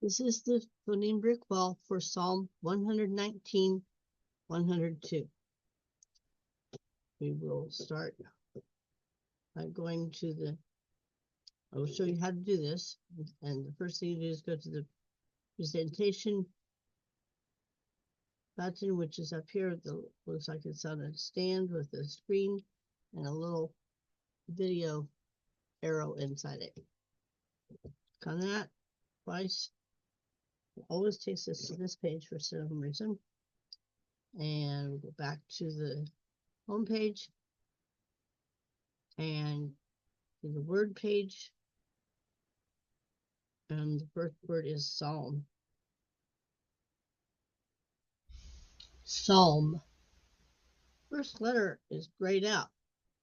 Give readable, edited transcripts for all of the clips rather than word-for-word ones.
This is the phoneme brick wall for Psalm 119, 102. We will start by going to the, I will show you how to do this. And the first thing you do is go to the presentation button, which is up here. Looks like it's on a stand with a screen and a little video arrow inside it. Click on that twice. It always takes us to this page for some reason. And we go back to the home page and to the word page. And the first word is psalm. Psalm. First letter is grayed out.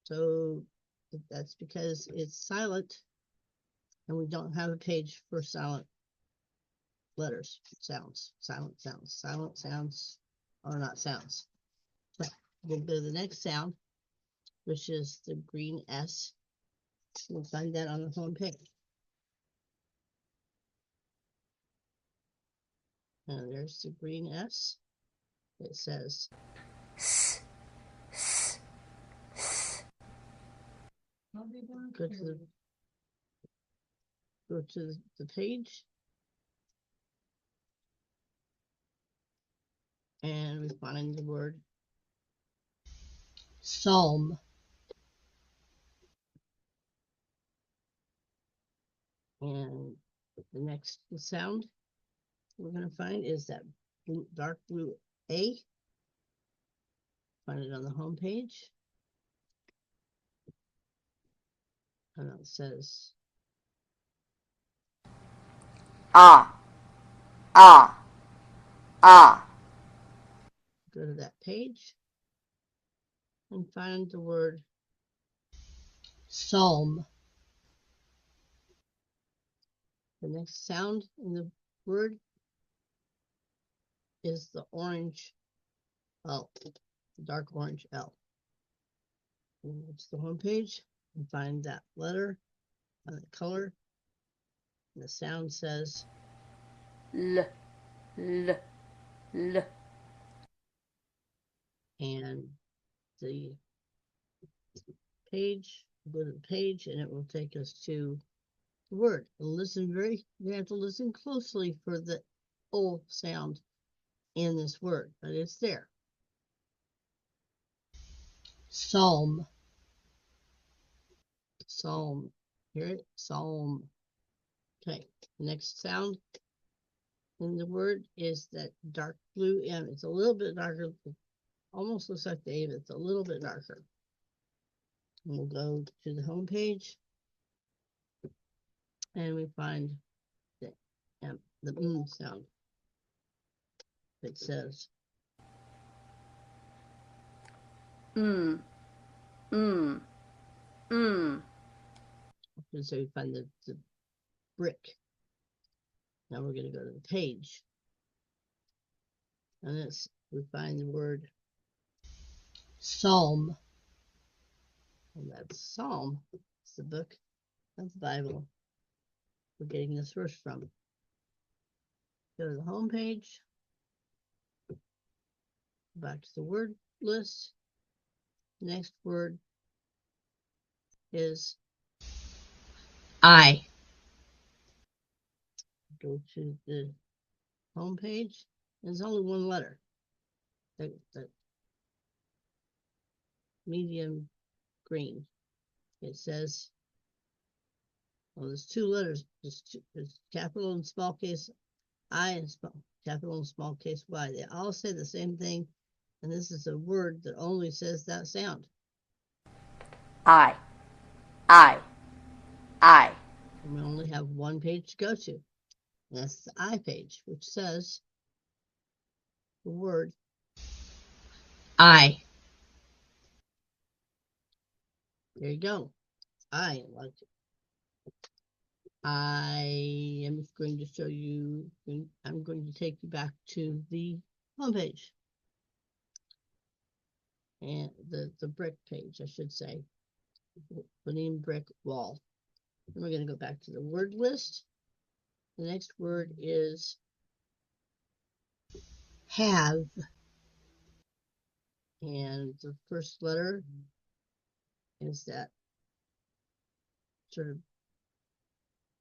So that's because it's silent and we don't have a page for silent letters, sounds, silent sounds are not sounds. So we'll go to the next sound, which is the green S. We'll find that on the home page. And there's the green S. It says S, S, S. Go to the page. And we find the word psalm. And the next sound we're going to find is that dark blue A. Find it on the home page. And it says Ah, ah, ah. Go to that page and find the word psalm. The next sound in the word is the orange L, dark orange L. It's the home page and find that letter and the color. And the sound says L, L, L. And the page, go to the page and it will take us to the word. You have to listen closely for the O sound in this word, but it's there. Psalm. Psalm. Hear it? Psalm. Okay. Next sound in the word is that dark blue M. It's a little bit darker. Almost looks like the A, but it's a little bit darker. And we'll go to the home page and we find the M, the sound. It says Mm, mm, mm. And so we find the brick. Now we're going to go to the page. And this, we find the word psalm. And that's Psalm. It's the book of the Bible we're getting this verse from. Go to the home page. Back to the word list. Next word is I. Go to the home page. There's only one letter. The medium green. It says, well, there's two letters. There's capital and small case I and capital and small case Y. They all say the same thing. And this is a word that only says that sound. I, I, I. And we only have one page to go to. And that's the I page, which says the word I. There you go. I am going to show you, I'm going to take you back to the home page. And the brick page, I should say. Phoneme brick wall. And we're going to go back to the word list. The next word is have. And the first letter is that sort of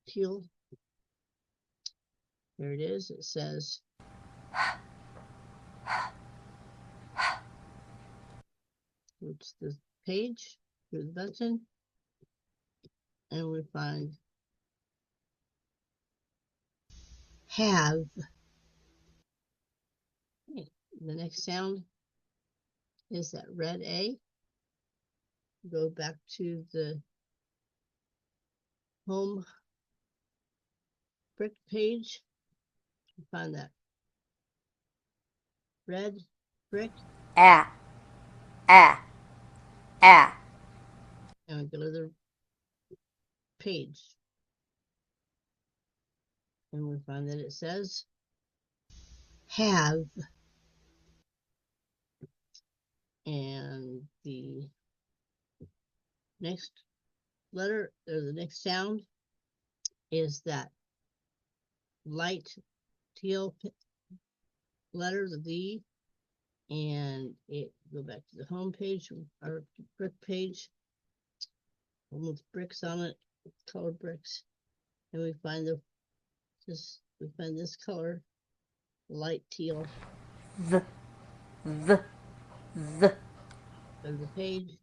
teal. Here it is. It says it's the page through the button, and we find have. Okay. The next sound is that red A. Go back to the home brick page. Find that red brick. And we go to the page. And we find that it says have. And the next letter, or the next sound, is that light teal letter, the V, and it go back to the home page, our brick page, with bricks on it, colored bricks, and we find this color, light teal. the Go to the page,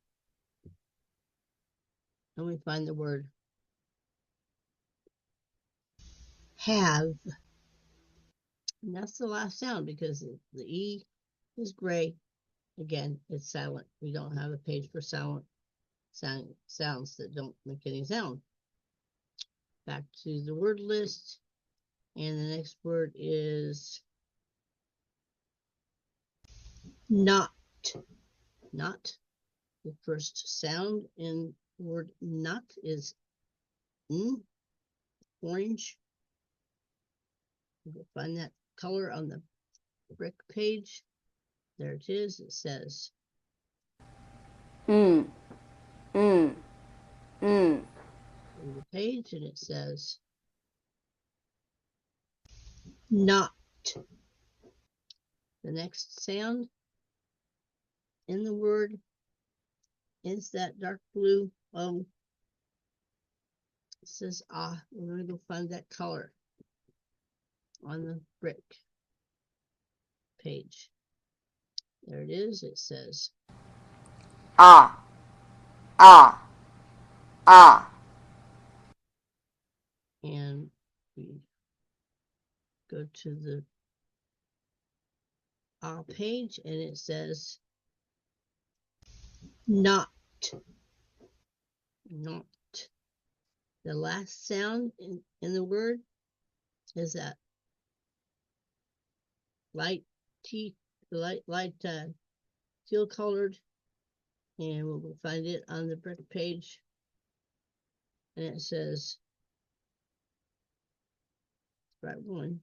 and we find the word have. And that's the last sound, because the E is gray. Again, it's silent. We don't have a page for silent sounds that don't make any sound. Back to the word list, and the next word is not. Not. The first sound in the word not is orange. We'll find that color on the brick page. There it is. It says in the page, and it says not. The next sound in the word is that dark blue O. It says ah. We're going to go find that color on the brick page. There it is. It says and we go to the page, and it says not. Not. The last sound in the word is that light teal colored, and we'll find it on the brick page, and it says right one.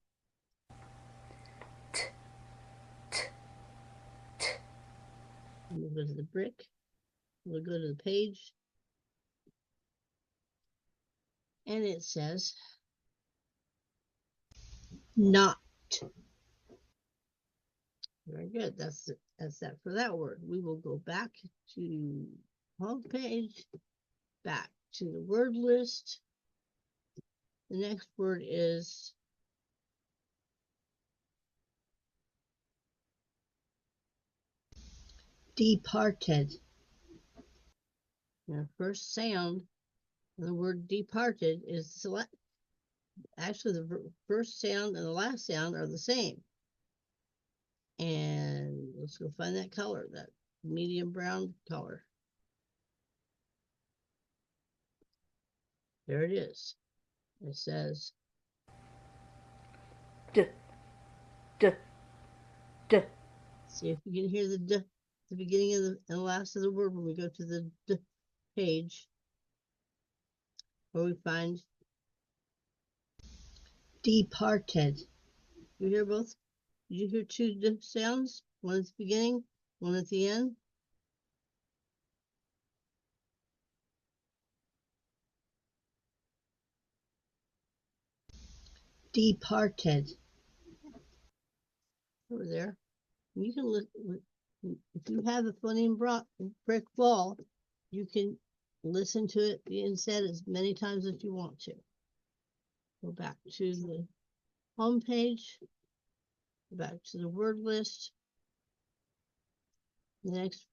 And we'll go to the brick. We'll go to the page, and it says not. Very good. That's that for that word. We will go back to home page, back to the word list. The next word is departed. And the first sound in the word departed is select. Actually, the first sound and the last sound are the same. And let's go find that color, that medium brown color. There it is. It says See if you can hear the the beginning of the and last of the word when we go to the page where we find departed. You hear both? Did you hear two sounds? One at the beginning, one at the end. departed. Over there. You can look, if you have a phoneme brick wall, you can listen to it being said as many times as you want to. Go back to the home page, go back to the word list. The next,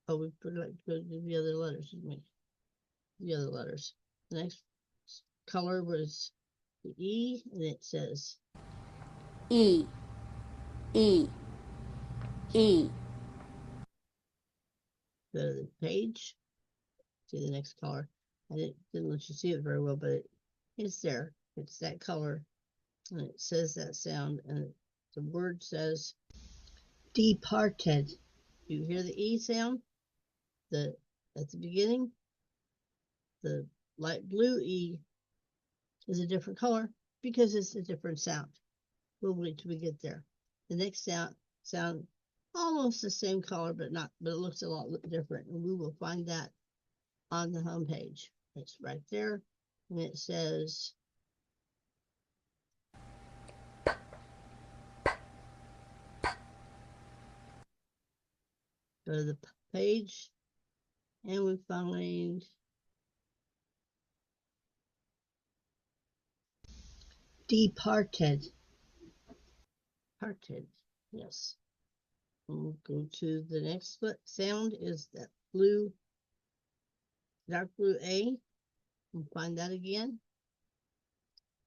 oh, we forgot to go to the other letters, didn't we? The other letters. The next color was the E, and it says E, E, E. go to the page, see the next color. And it didn't let you see it very well, but it's there. It's that color, and it says that sound, and the word says departed. You hear the E sound? At the beginning, the light blue E is a different color because it's a different sound. We'll wait till we get there. The next sound almost the same color, but it looks a lot different, and we will find that on the home page. It's right there, and it says go to the page, and we find departed. Departed, yes. And we'll go to the next sound is that blue, dark blue A. We'll find that again.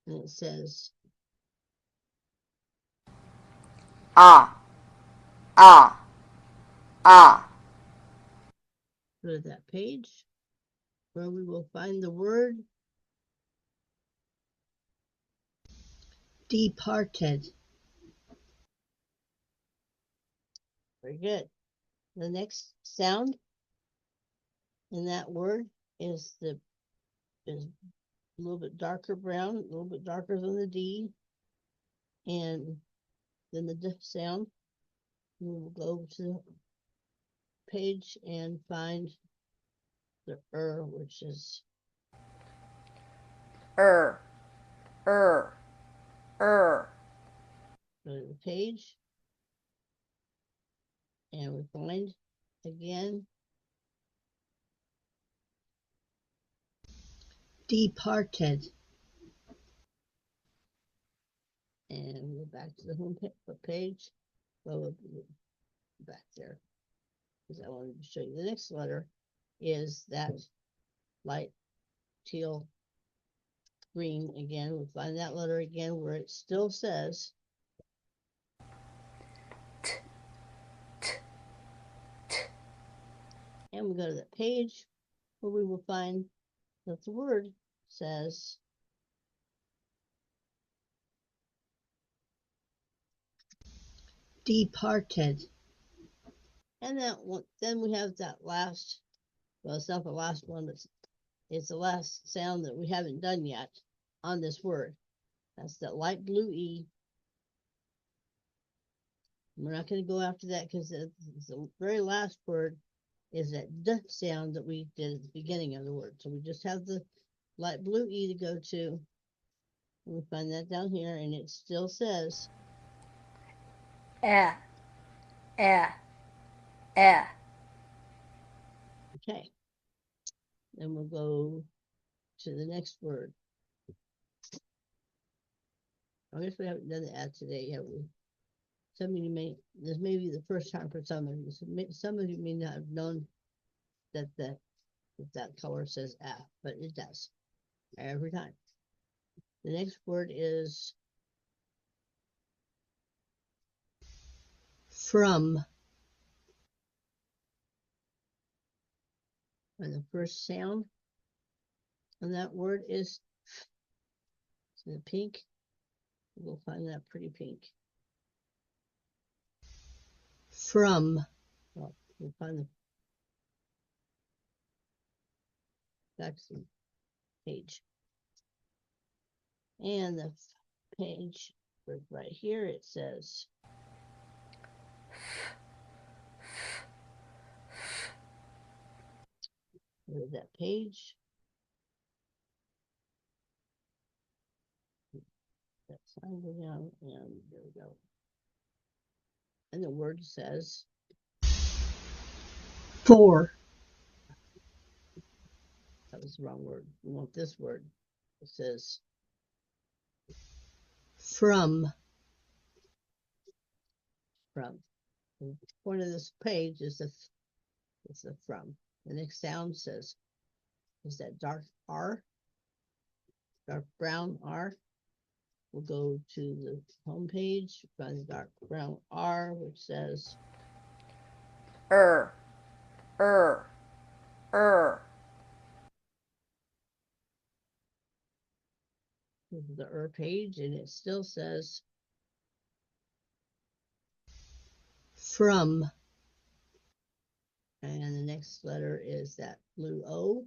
And it says Ah, ah, ah. go to that page where we will find the word departed. Very good. The next sound in that word is a little bit darker brown, a little bit darker than the D, and then the D sound. We will go to the page and find the which is Er. go to the page, and we find again departed. And go back to the home page. Well, we'll back there because I wanted to show you the next letter is that light teal green again. We'll find that letter again where it still says and we go to the page where we will find that the word says departed. And that one, then we have that last, well, it's not the last one, but it's the last sound that we haven't done yet on this word. That's that light blue E. We're not going to go after that because the very last word is that D sound that we did at the beginning of the word. So we just have the light blue E to go to. And we find that down here, and it still says Eh. okay. Then we'll go to the next word. I guess we haven't done the ad today, have we? Some of you this may be the first time for some of you. Some of you may not have known that that color says A, but it does every time. The next word is from. And the first sound on that word is the pink. We'll find that pretty pink. From. Well, we'll find the back to the page. And the page right here, it says go to that page. That's Sign go down, and there we go. And the word says for. That was the wrong word. We want this word. It says from. From. The point of this page is the from. The next sound says is that dark R, dark brown R. We'll go to the home page, find the dark brown R, which says er. This is the page, and it still says from. And the next letter is that blue O.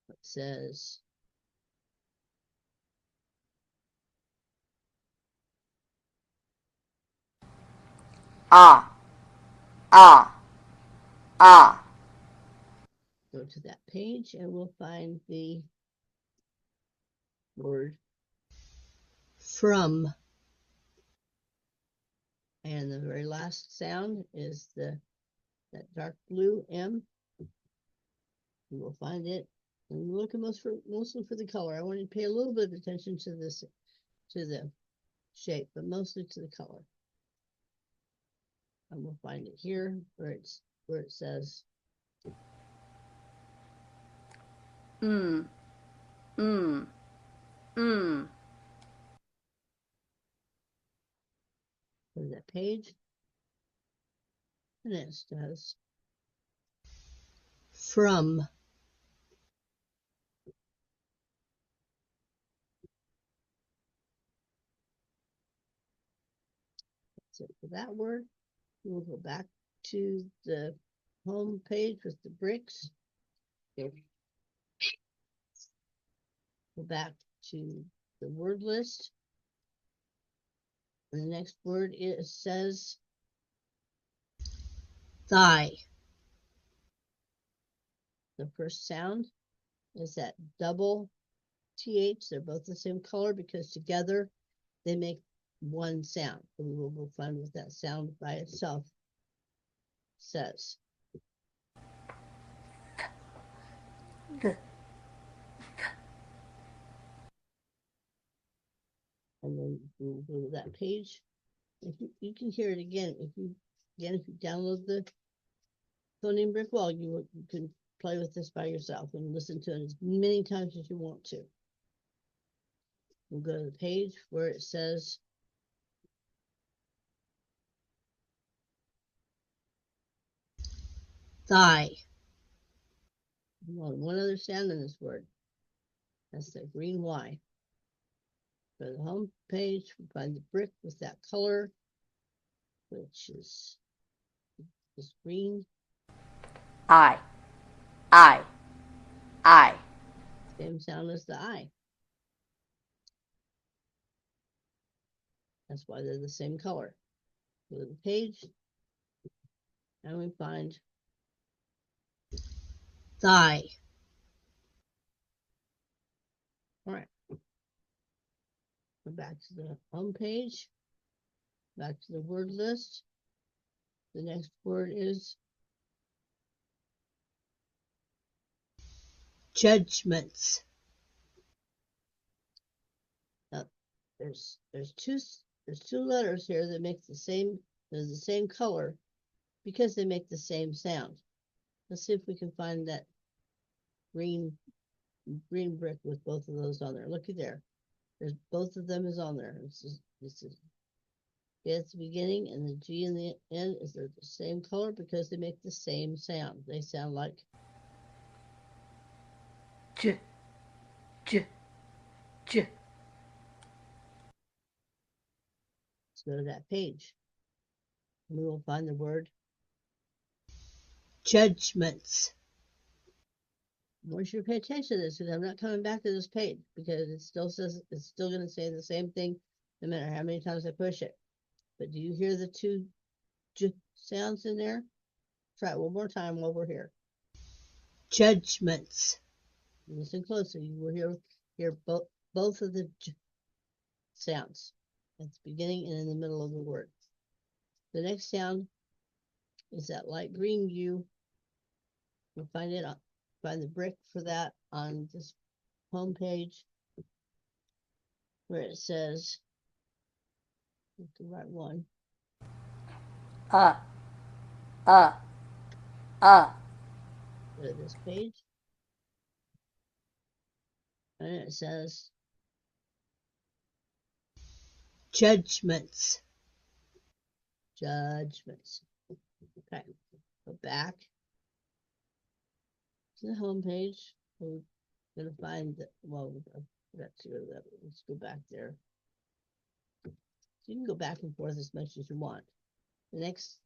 It says ah, ah, ah. Go to that page and we'll find the word from. And the very last sound is that dark blue M. And we'll find it. And we're looking mostly for the color. I want you to pay a little bit of attention to this, to the shape, but mostly to the color. And we'll find it here where it says Mm. Mm. Mm. Go to that page, and it says from. That's it for that word. We'll go back to the home page with the bricks. Go back to the word list. And the next word says thigh. The first sound is that double TH. They're both the same color because together they make one sound. And we'll find what that sound by itself says. And then we'll go to that page. If you can hear it again. If you download the phoneme brick wall, you can play with this by yourself and listen to it as many times as you want to. We'll go to the page where it says thigh. One other sound in this word. That's the green Y. Go to the home page, we find the brick with that color, which is green. I. Same sound as the I. That's why they're the same color. Go to the page, and we find thigh. All right. Go back to the home page, back to the word list. The next word is judgments. Now, there's two letters here that make the same color because they make the same sound. Let's see if we can find that green brick with both of those on there. Looky there. There's both of them is on there. This is G at the beginning and the G in the end is they're the same color because they make the same sound. They sound like J. J. J. Let's go to that page. And we will find the word judgments. I want you to pay attention to this because I'm not coming back to this page because it still says it's still going to say the same thing no matter how many times I push it. But do you hear the two j sounds in there? Try it one more time while we're here. Judgments. Listen closely. You will hear hear both of the j sounds at the beginning and in the middle of the word. The next sound is that light green U. You'll find the brick for that on this home page where it says, the right one. uh, Go to this page. And it says judgments. Judgments. Okay. Go back to the home page. We're going to find the, well, I forgot to go to that. Let's go back there. So you can go back and forth as much as you want. The next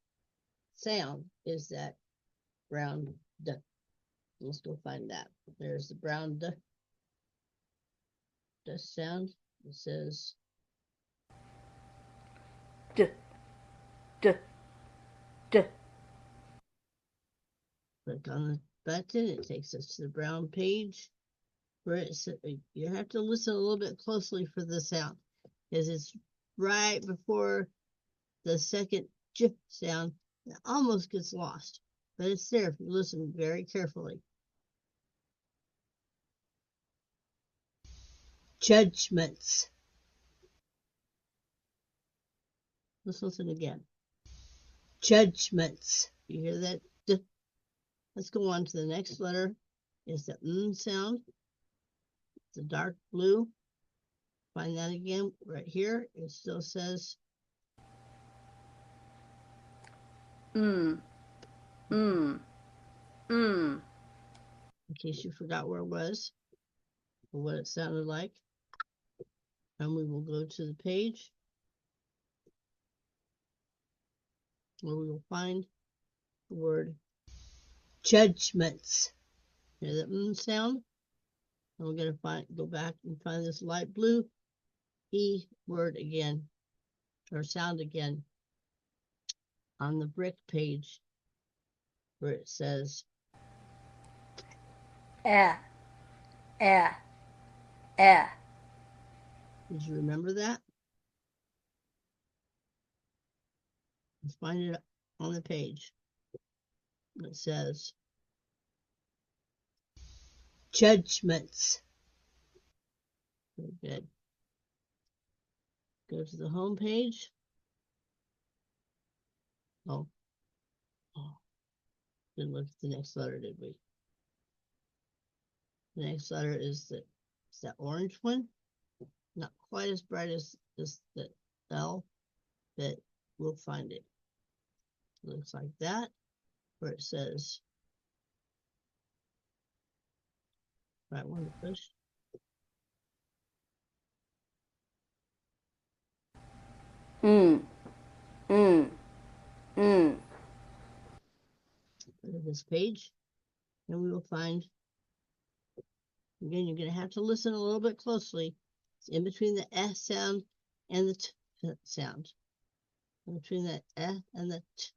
sound is that brown D. Let's go find that. There's the brown D sound. It says d, d, d. Click on the button. It takes us to the brown page where it says, you have to listen a little bit closely for the sound because it's right before the second J sound. It almost gets lost, but it's there if you listen very carefully. Judgments. Let's listen again. Judgments. You hear that? D. Let's go on to the next letter. Is the sound. It's a dark blue. Find that again right here. It still says In case you forgot where it was or what it sounded like. And we will go to the page where we will find the word judgments. Hear that sound? And we're going to go back and find this light blue E word again, or sound again, on the brick page where it says air. Did you remember that? Let's find it on the page. It says judgments. Very good. Go to the home page. Oh, didn't look at the next letter, did we? The next letter is that orange one. Not quite as bright as the L, but we'll find it. It looks like that, where it says, right one to push. Go to this page, and we will find, again, you're going to have to listen a little bit closely. It's in between the S sound and the T sound. In between the S and the T.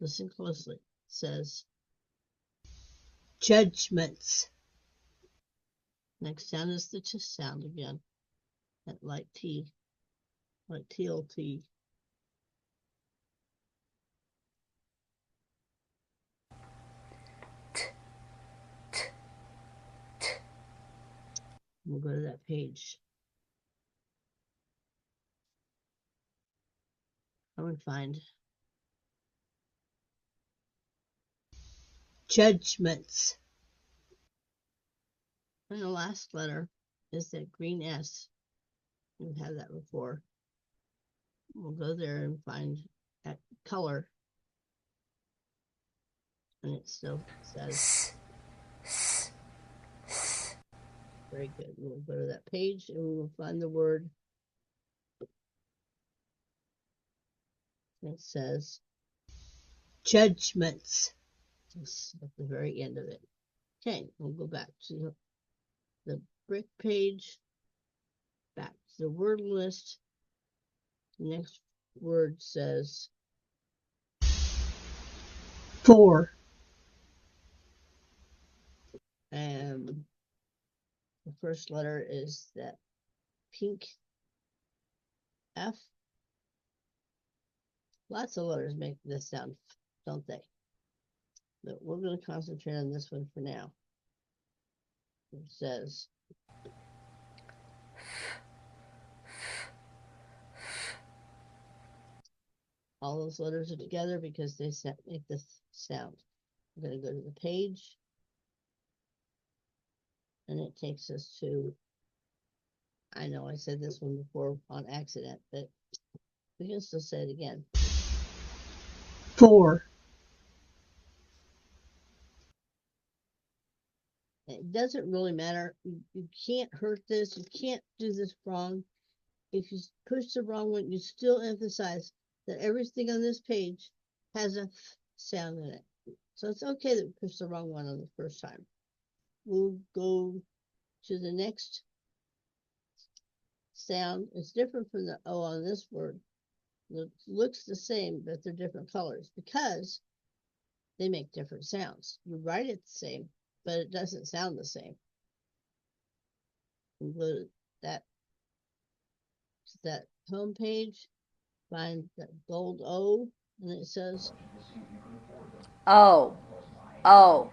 Listen closely. It says judgments. Next sound is the T sound again. That light T, like TLT. We'll go to that page. I would find judgments. And the last letter is that green S. We've had that before. We'll go there and find that color. And it still says very good. We'll go to that page and we will find the word. It says judgments. Just at the very end of it. Okay, we'll go back to the brick page, back to the word list. The next word says 4. And the first letter is that pink F. Lots of letters make this sound, don't they? But we're going to concentrate on this one for now. It says all those letters are together because they make this sound. I'm going to go to the page, and it takes us to, I know I said this one before on accident, but we can still say it again. 4. It doesn't really matter. You can't hurt this. You can't do this wrong. If you push the wrong one, you still emphasize that everything on this page has a sound in it. So it's okay that we push the wrong one on the first time. We'll go to the next sound. It's different from the O on this word. It looks the same, but they're different colors because they make different sounds. You write it the same, but it doesn't sound the same. We'll go to that home page, find that gold O, and it says O, O,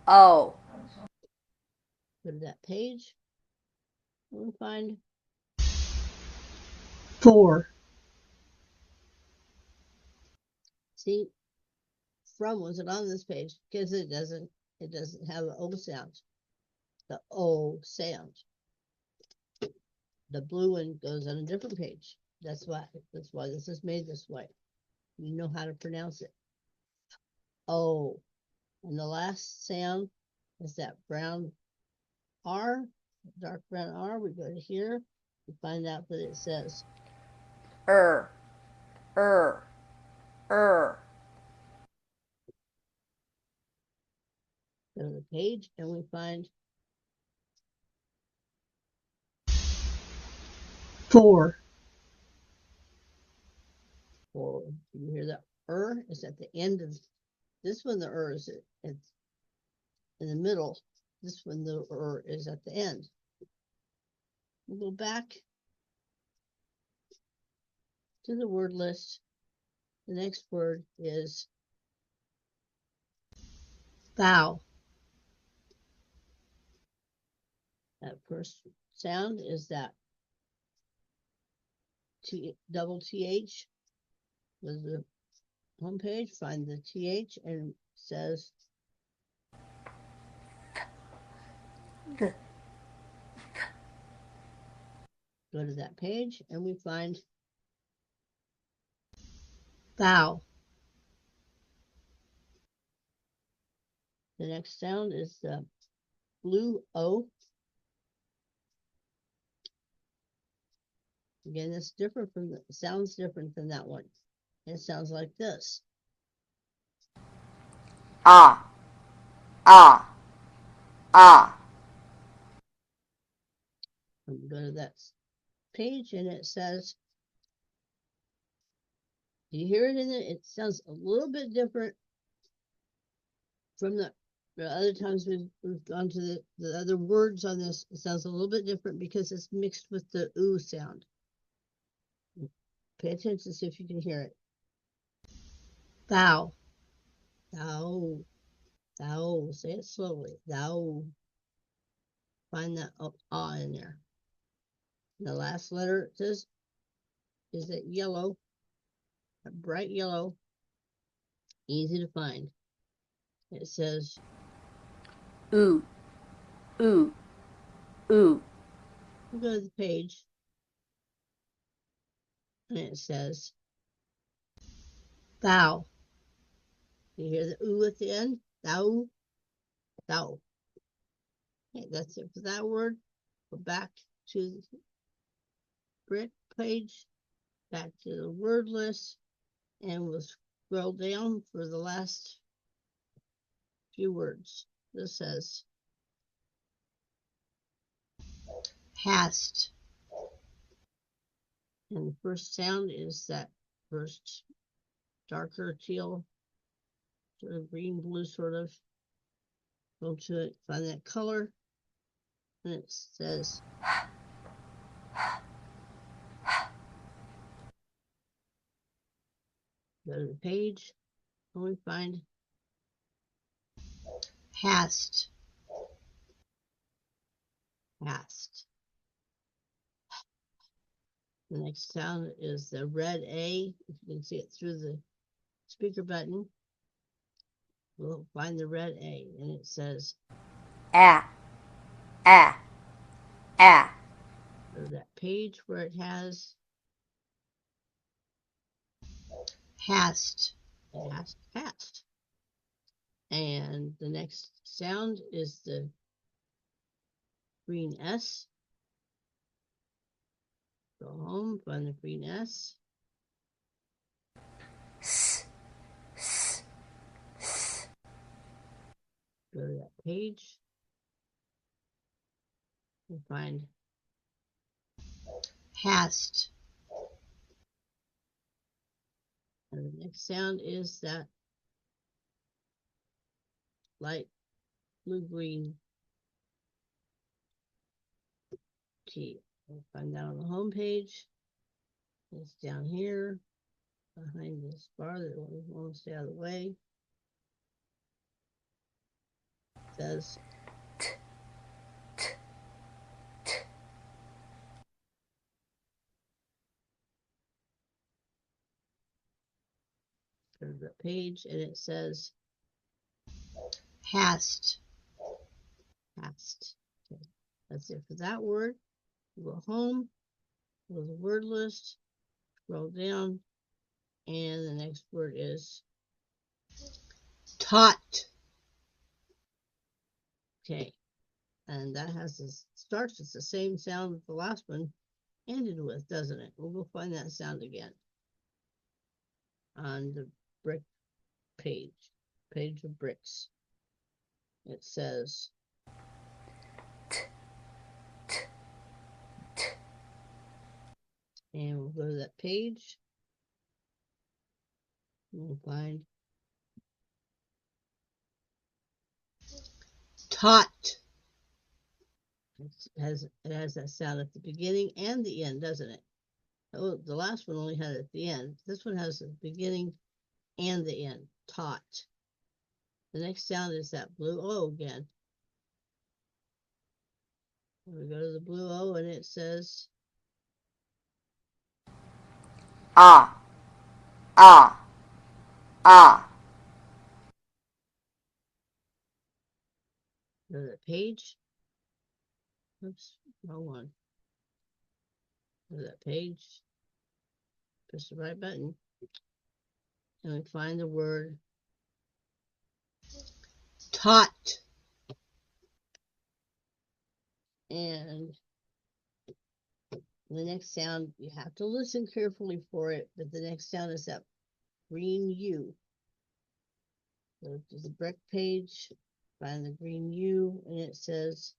O. Go to that page, and we'll find 4. See, from wasn't on this page because it doesn't have an O sound. The O sound. The blue one goes on a different page. That's why this is made this way. You know how to pronounce it. O. And the last sound is that brown R, dark brown R. We go to here. We find out that it says Er, er, er. Go to the page and we find 4. You hear that is at the end of this one. The is it's in the middle. This one, the is at the end. We'll go back to the word list. The next word is thou. That first sound is that double TH. Go to the home page, find the TH, and it says Th. Go to that page, and we find thou. The next sound is the blue O. Again, it's different from the sounds different than that one. It sounds like this. Ah, ah, ah. And go to that page, and it says, do you hear it in it? It sounds a little bit different from the other times we've gone to the other words on this. It sounds a little bit different because it's mixed with the oo sound. Pay attention to see if you can hear it. Thou. Thou. Thou. Say it slowly. Thou. Find that ah in there. And the last letter it says is that yellow, a bright yellow, easy to find. It says Ooh, ooh, ooh. you go to the page, and it says thou. You hear the ooh at the end? Thou. Thou. Okay, that's it for that word. Go back to the grid page, back to the word list, and we'll scroll down for the last few words. This says hast. And the first sound is that first darker teal, sort of green blue, sort of. Go to it, find that color, and it says go to the page and we find hast. Hast. The next sound is the red A. If you can see it through the speaker button, we'll find the red A, and it says go to that page where it has hast. Hast. And the next sound is the green S. Go home, find the green S. Go to that page and find hast. And the next sound is that light blue-green T. We'll find that on the home page. It's down here behind this bar that won't stay out of the way. It says go to the page and it says hast. Hast. Okay. That's it for that word. Go home, go to the word list, scroll down, and the next word is taught. Okay, and that starts with the same sound that the last one ended with, doesn't it? We'll go find that sound again on the brick page of bricks. It says and we'll go to that page and we'll find taught. It has that sound at the beginning and the end, doesn't it? Oh, the last one only had it at the end. This one has the beginning and the end. Taught. The next sound is that blue O again. We go to the blue O and it says ah. go to the page. Oops, wrong one. Go to that page. Press the right button. And we find the word taught. And the next sound, you have to listen carefully for it, but the next sound is that green U. Go to the brick page, find the green U, and it says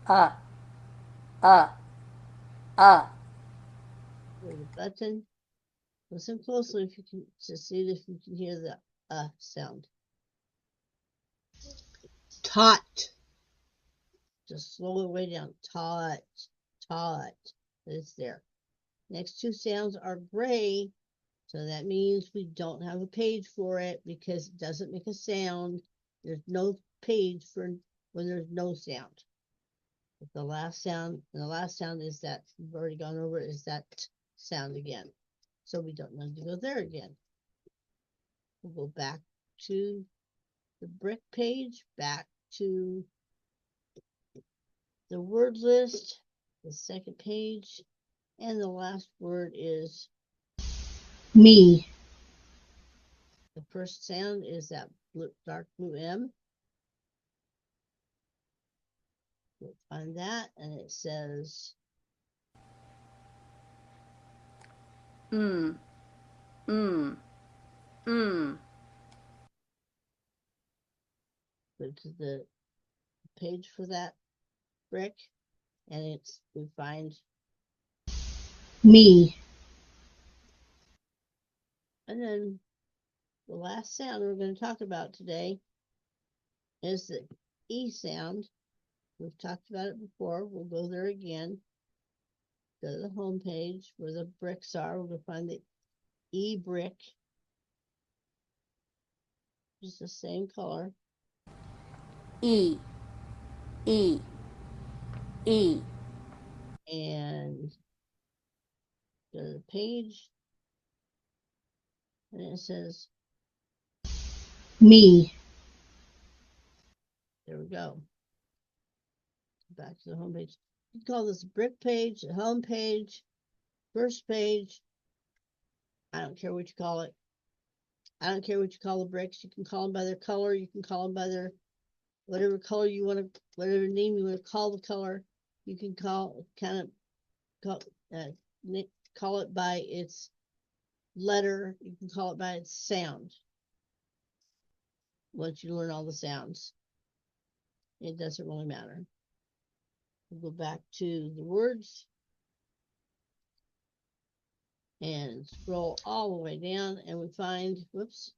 uh. go to the button. Listen closely if you can to see if you can hear the sound. Taught. Just slow it way down. Taught. It's there. Next two sounds are gray, so that means we don't have a page for it because it doesn't make a sound. There's no page for when there's no sound. But the last sound is that we've already gone over is that sound again. So we don't need to go there again. We'll go back to the brick page, back to the word list, the second page, and the last word is me. The first sound is that dark blue M. We'll find that, and it says Mm. go to the page for that brick, and we find me. And then the last sound we're going to talk about today is the E sound. We've talked about it before. We'll go there again. Go to the home page where the bricks are. We're going to find the E brick. It's the same color. E, E, E. And go to the page. And it says me. There we go. Back to the home page. You can call this brick page, the home page, first page. I don't care what you call it. I don't care what you call the bricks. You can call them by their color. You can call them by their whatever color you want to, whatever name you want to call the color. You can call it by its letter. You can call it by its sound. Once you learn all the sounds, it doesn't really matter. We'll go back to the words and scroll all the way down, and we find, whoops,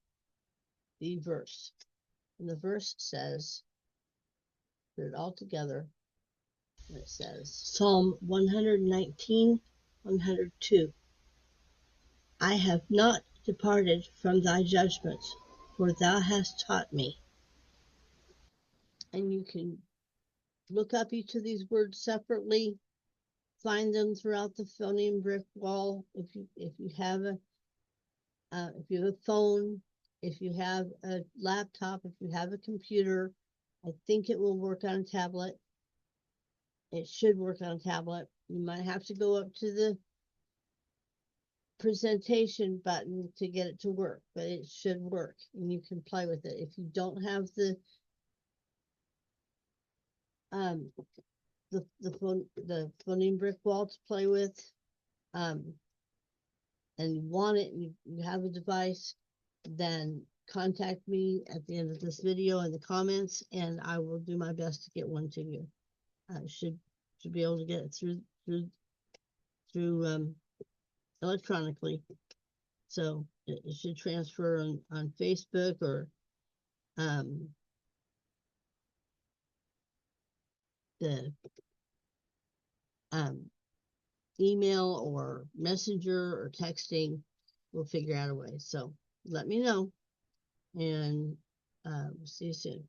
the verse. And the verse says, put it all together, and it says, Psalm 119, 102. I have not departed from thy judgments, for thou hast taught me. And you can look up each of these words separately, find them throughout the phoneme brick wall. If you have a phone, if you have a laptop, if you have a computer, I think it will work on a tablet. It should work on a tablet. You might have to go up to the presentation button to get it to work, but it should work and you can play with it. If you don't have the phoneme brick wall to play with, and you want it, and you have a device, then contact me at the end of this video in the comments, and I will do my best to get one to you. I should be able to get it through electronically, so it should transfer on Facebook or the email or messenger or texting. We'll figure out a way. So let me know, and see you soon.